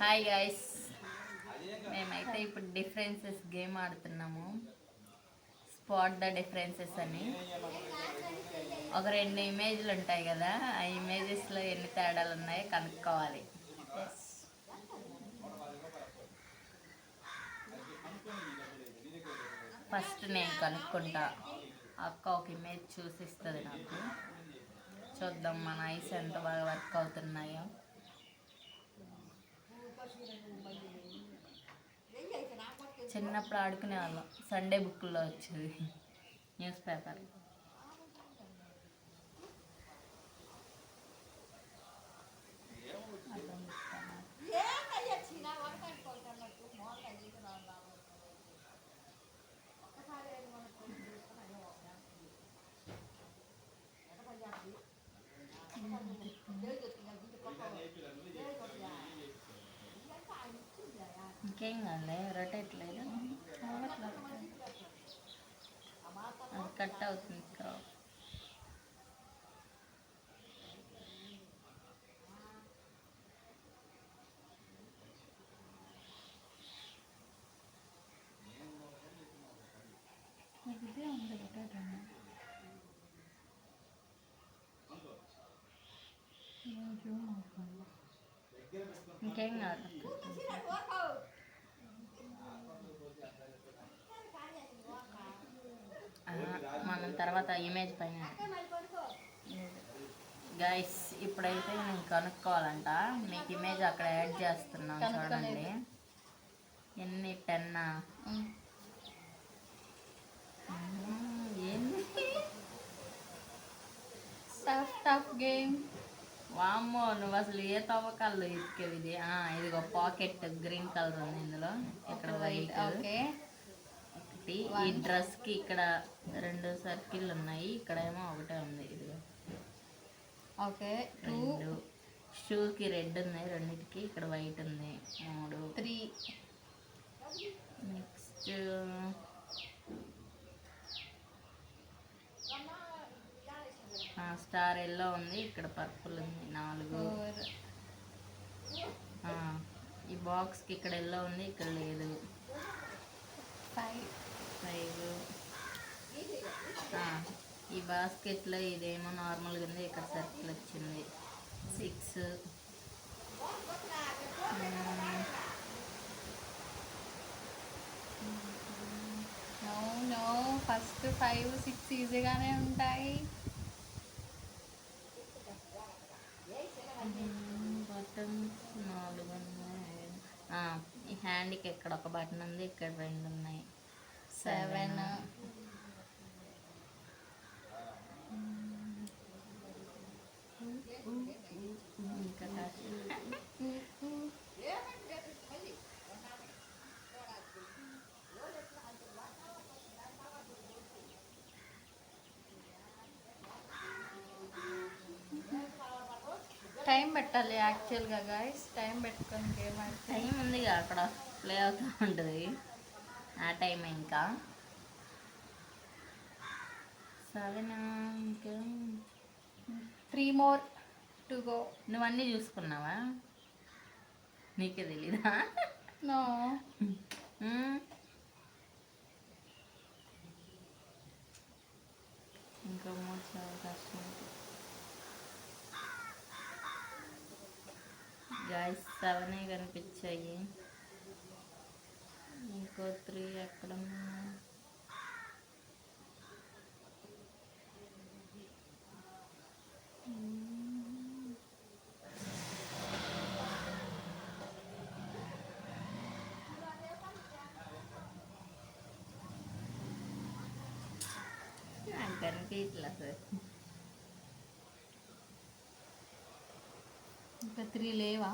Hi guys, మేమైతే ఇప్పుడు differences game ఆడుతున్నాము. స్పాట్ ద డిఫరెన్సెస్ అని. ఒక రెండు ఇమేజ్లు ఉంటాయి కదా, ఆ ఇమేజెస్లో ఎన్ని తేడాలు ఉన్నాయో కనుక్కోవాలి. ఫస్ట్ నేను కనుక్కుంటా. అక్క ఒక ఇమేజ్ చూసిస్తుంది నాకు. చూద్దాం మన ఐస్ ఎంత బాగా వర్క్ అవుతున్నాయో. చిన్నప్పుడు ఆడుకునే వాళ్ళం, సండే బుక్లో వచ్చేది న్యూస్ పేపర్. ఇంకేం కాదులే, రొటేట్ లేదు, అది కట్ అవుతుంది. ఇదే ఉంది రొటేట్ అన్న. ఇంకేం కాదు, మనం తర్వాత ఇమేజ్ పైన. గైస్, ఇప్పుడైతే నేను కనుక్కోవాలంట. మీకు ఇమేజ్ అక్కడ యాడ్ చేస్తున్నాం చూడండి. ఎన్ని 10 ఏంది టఫ్ గేమ్. వామ్మో, నువ్వు అసలు ఏ తవ్వకాల్లో ఇసుకేవి ఇది. ఇదిగో పాకెట్ గ్రీన్ కలర్ ఉంది ఇందులో. ఇక్కడ వైట్. ఓకే, ఒకటి. ఈ డ్రెస్కి ఇక్కడ 2 సర్కిల్ ఉన్నాయి, ఇక్కడ ఏమో ఒకటే ఉంది. ఇదిగో ఓకే. 2. షూకి రెడ్ ఉన్నాయి రెండింటికి, ఇక్కడ వైట్ ఉంది. 3. 3. నెక్స్ట్ స్టార్ ఎల్లో ఉంది, ఇక్కడ పర్పుల్ ఉంది. 4. ఈ బాక్స్కి ఇక్కడ ఎల్లో ఉంది, ఇక్కడ లేదు. 5. ఈ బాస్కెట్లో ఇదేమో నార్మల్గా ఉంది, ఇక్కడ సర్కిల్ వచ్చింది. 6. నో, ఫస్ట్ 5, 6 ఈజీగానే ఉంటాయి. బటన్స్ 4 ఉన్నాయి. ఈ హ్యాండ్కి ఇక్కడ ఒక బటన్ ఉంది, ఇక్కడ 2 ఉన్నాయి. 7. ఇంకా టైం పెట్టాలి యాక్చువల్గా గైస్. టైం పెట్టుకొని గేమ్ టైం ఉందిగా, అక్కడ ప్లే అవుతూ ఉంటుంది. ఆ టైం ఇంకా 7. ఇంకా 3 more to go. నువ్వు అన్నీ చూసుకున్నావా? నీకే తెలీదా? నో. ఇంకా 3 చాలా కష్టం. గాయస్ 7 కనిపించాయి. ఇంకో 3 ఎక్కడ? కనిపించట్లా సార్. ఇంకా 3 లేవా?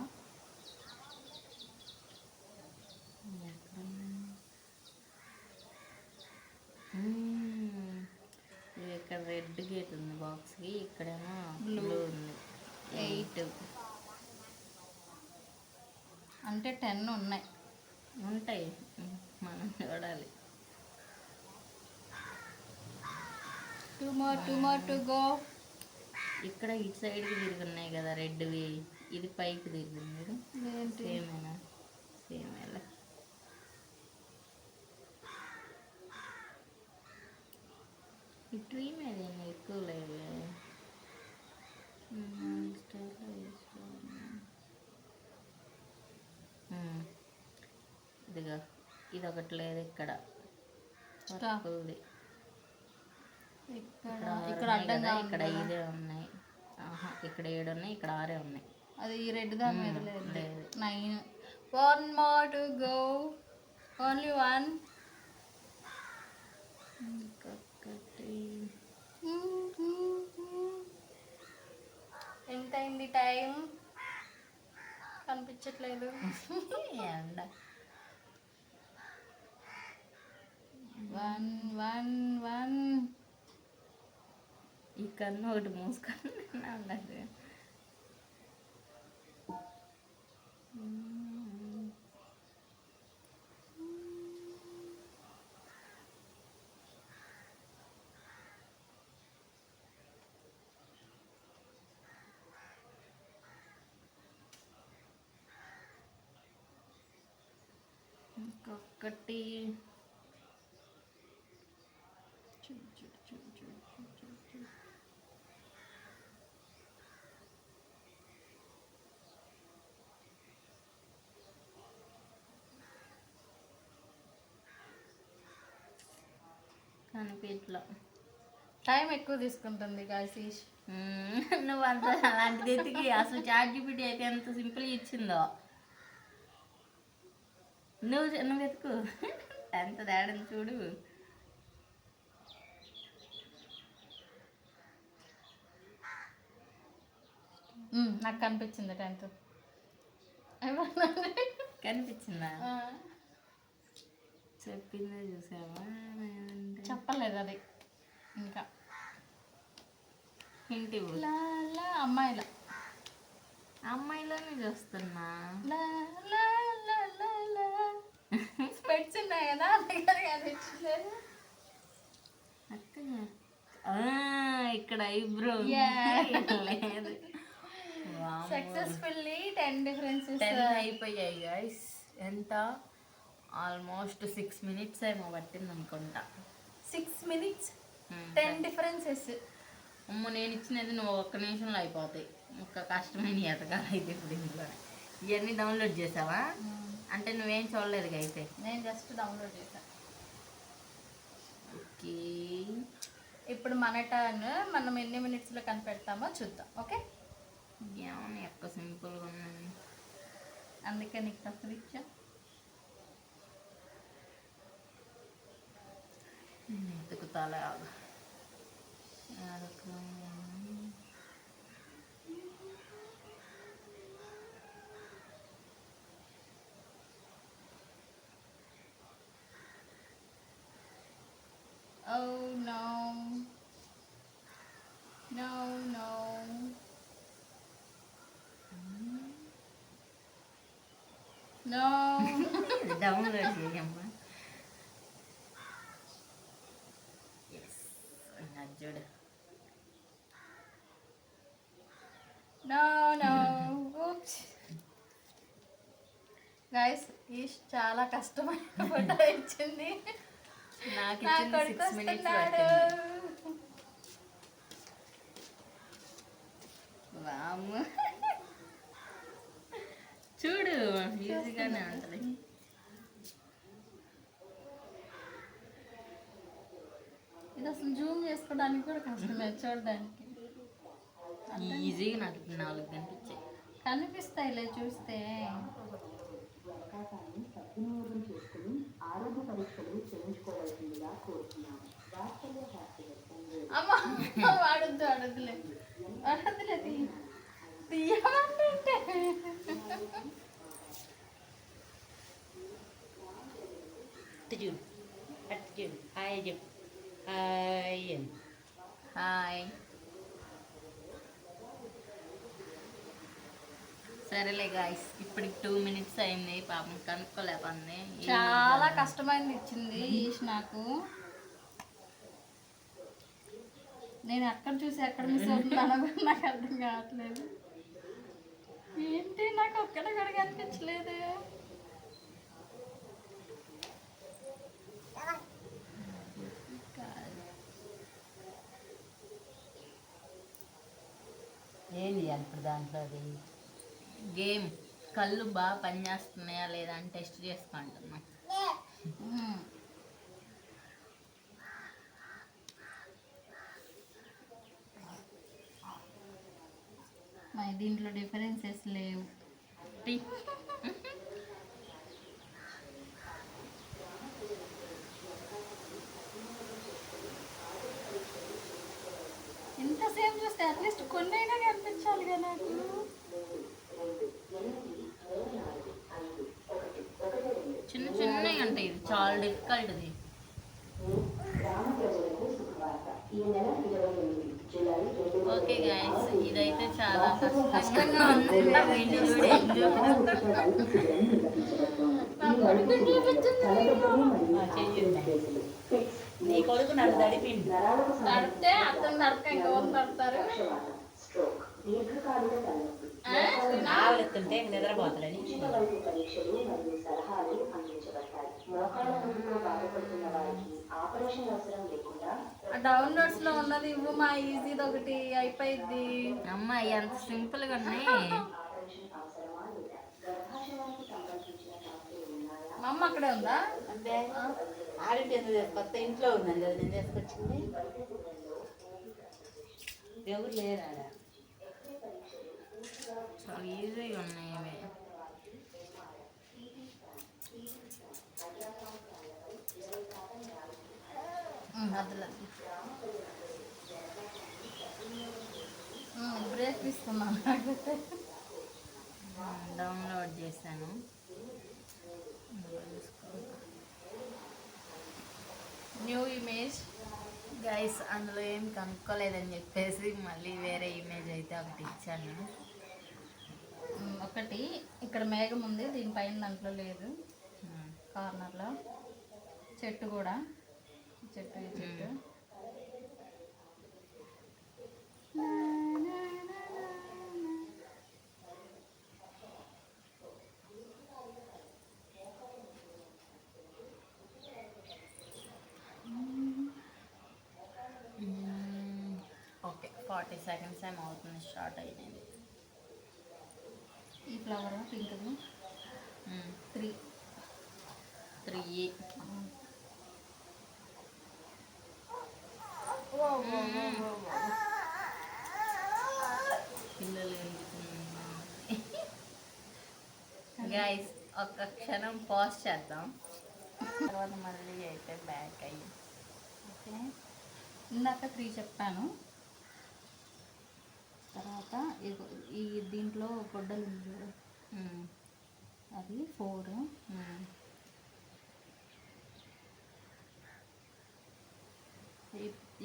ఇక్కడ రెడ్ గేట్ ఉంది బాక్స్కి, ఇక్కడేమో బ్లూ ఉంది. 8 అంటే 10 ఉన్నాయి. ఉంటాయి, మనం చూడాలి. 2 more to go. ఇక్కడ ఇటు సైడ్కి తిరిగి ఉన్నాయి కదా రెడ్వి, ఇది పైకి తిరిగింది. సేమేనా? ట్రీ మీద ఏమి ఎక్కువ లేవే. ఇదిగా ఇది ఒకటి లేదు ఇక్కడ. ఇక్కడ అడ్డంగా ఇక్కడ 5 ఉన్నాయి. ఇక్కడ 7 ఉన్నాయి, ఇక్కడ 6 ఉన్నాయి. అది ఈ రెడ్ దాని మీద లేదు. 9. 1 more to go. Only 1. ఎంత అయింది టైం? కనిపించట్లేదు. ఎండ 1 1 1. ఈ కన్ను ఒకటి మూసుకొని అన్నది. ఇంకొకటి కనిపించలో. టైం ఎక్కువ తీసుకుంటుంది గాయస్. నువ్వు అంత అలాంటిది ఎత్తికి అసలు ChatGPT అయితే ఎంత సింపుల్గా ఇచ్చిందో. నువ్వు ఎత్తుకు ఎంత తేడని చూడు. నాకు కనిపించింది 10th. కనిపించిందా? చెప్పిందే చూసావా? చెప్పలేదు అది ఇంకా. ఇంటి అమ్మాయిలోనే చూస్తున్నా. స్పెట్స్ ఉన్నాయి కదా ఇక్కడ ఐబ్రో లేదు. సక్సెస్ఫుల్లీ 10 డిఫరెన్సెస్ అయిపోయాయి గైస్. ఎంత ఆల్మోస్ట్ 6 minutes ఏమో పట్టింది అనుకుంటా. 6 minutes 10 డిఫరెన్సెస్. అమ్మ నేను ఇచ్చినది నువ్వు 1 నిమిషంలో అయిపోతాయి. ఒక్క కష్టమైన ఎతకాలి అయితే ఇప్పుడు ఇంట్లో. ఇవన్నీ డౌన్లోడ్ చేసావా? అంటే నువ్వేం చూడలేదు అయితే. నేను జస్ట్ డౌన్లోడ్ చేశాను. ఓకే, ఇప్పుడు మన టర్న్. మనం ఎన్ని మినిట్స్లో కనిపెడతామో చూద్దాం. ఓకే, ఏమన్నా ఎక్కువ సింపుల్గా ఉన్నాయి అందుకే నీకు తక్కువ ఇచ్చా. ఎత్తుకుతాలే. Oh no. No, no. No. Download చేయమ్మా. ఎస్ చూడు. No, no. Oops. Guys, ఈష్ చాలా కష్టమైన ఫోటో ఇచ్చింది. నాకు 6 minutes వాము చూడు, ఈజీగానే ఉంటుంది. ఇది అసలు జూమ్ చేసుకోవడానికి కూడా కష్టమే చూడడానికి. ఈజీగా నాకు 4 కనిపించాయి. కనిపిస్తాయిలే చూస్తే. అమ్మా వాడొద్దు వాడొద్దులే వాడొద్దులే తీయమంటే హాయ్ చెప్పు. Hi hi. సరేలే గాయస్, ఇప్పటికి 2 minutes అయింది. పాపం కనుక్కోలేకపోయింది. చాలా కష్టమైంది ఇచ్చింది ఈష్ నాకు. నేను ఎక్కడ చూసి ఎక్కడ మిస్ అవుతున్నాను కూడా నాకు అర్థం కావట్లేదు. ఏంటి నాకు ఒక్కడ కూడా కనిపించలేదు. మరి ఇప్పుడు దాంట్లో అది గేమ్ కళ్ళు బాగా పనిచేస్తున్నాయా లేదా అని టెస్ట్ చేసుకుంటున్నాం. మరి దీంట్లో డిఫరెన్సెస్ లేవు. టీ. ఇంతసేపు చూస్తే అట్లీస్ట్ కొన్ని అయినా కనిపించాలిగా నాకు. చిన్న చిన్నవి ఉంటాయి, ఇది చాలా డిఫికల్ట్ ఇది. ఓకే గైస్, ఇదైతే చాలా కష్టంగా ఉంది. నీ కొడుకు నన్ను తడిపిండు. నడితే అతను నడక ఇంకొకరు నడతారు. ఆవులెత్తుంటే నిద్రపోతాడని డౌన్లోడ్స్ లో ఉన్నది ఇవ్వు మా ఈజీది ఒకటి అయిపోయింది. అమ్మాయి ఎంత సింపుల్ గా ఉన్నాయి. మా అమ్మ అక్కడే ఉందా? అంటే ఆడింటి ఎందుకు కొత్త ఇంట్లో ఉందని కదా నేను తీసుకొచ్చింది. ఎవరు లేరా? చాలా ఈజీగా ఉన్నాయి ఇవి. బ్రేక్ తీసుకున్నాను. డౌన్లోడ్ చేశాను. న్యూ ఇమేజ్ గైస్, అందులో ఏం కనుక్కోలేదని చెప్పేసి మళ్ళీ వేరే ఇమేజ్ అయితే ఒకటి ఇచ్చాను. ఒకటి ఇక్కడ మేఘం ఉంది, దీనిపైన దాంట్లో లేదు. కార్నర్లో చెట్టు కూడా, చెట్టు ఈ చెట్టు. ఓకే, 40 seconds ఏం అవుతుంది స్టార్ట్ అయ్యింది. ఈ ఫ్లవర్ పింక్ది 3 పిల్లలు గైస్, ఒక్క క్షణం పాజ్ చేద్దాం, తర్వాత మళ్ళీ అయితే బ్యాక్ అయ్యి. ఓకే, ఇందాక 3 చెప్పాను. తర్వాత ఈ దీంట్లో గొడ్డలు ఉంది చూడు, అది 4.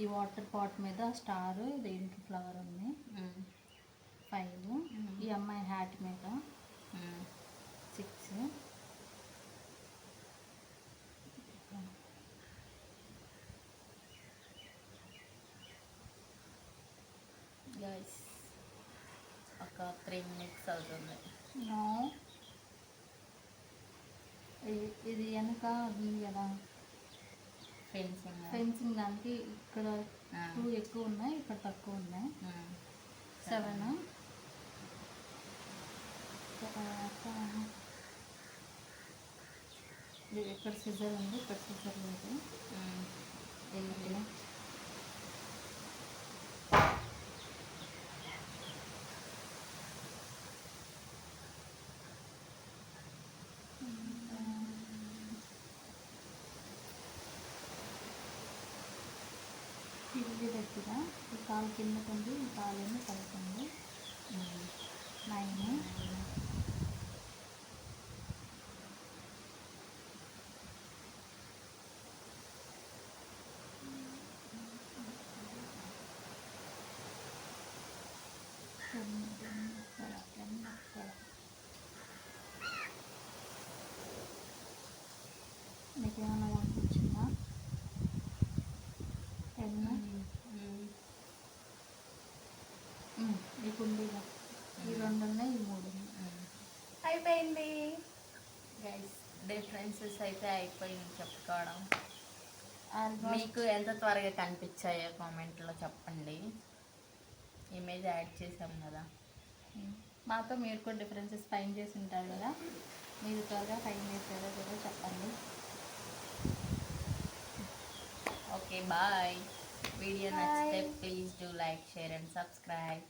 ఈ వాటర్ పాట్ మీద స్టార్, దీనికి ఫ్లవర్ ఉంది 5. ఈ అమ్మాయి హ్యాట్ మీద 6. గైస్, ఒక 3 minutes అవుతుంది. ఇది వెనక ఉంది కదా ఫెన్సింగ్, దానికి ఇక్కడ 2 ఎక్కువ ఉన్నాయి, ఇక్కడ తక్కువ ఉన్నాయి. 7. తర్వాత ఇక్కడ సిజర్ ఉంది, ఇక్కడ సిజర్ లేదు. 8. ఇది దగ్గర ఈ కాలు కిందకు ఉంది, ఈ కాలేమో పైకి ఉంది. 9. మీకు ఏమైనా అనిపించిందా? 10. ఈ కుండీలో ఈ 2 ఉన్నాయి, ఈ 3 ఉన్నాయి. అయిపోయింది గైస్, డిఫరెన్సెస్ అయితే అయిపోయింది చెప్పుకోవడం. ఆల్మోస్ట్. మీకు ఎంత త్వరగా కనిపించాయో కామెంట్లో చెప్పండి. ఇమేజ్ యాడ్ చేసాం కదా. మాతో మీరు కూడా డిఫరెన్సెస్ ఫైండ్ చేసి ఉంటారు కదా, మీరు త్వరగా ఫైండ్ చేసారో కూడా చెప్పండి. Okay bye. వీడియో నచ్చితే please do like, share and subscribe.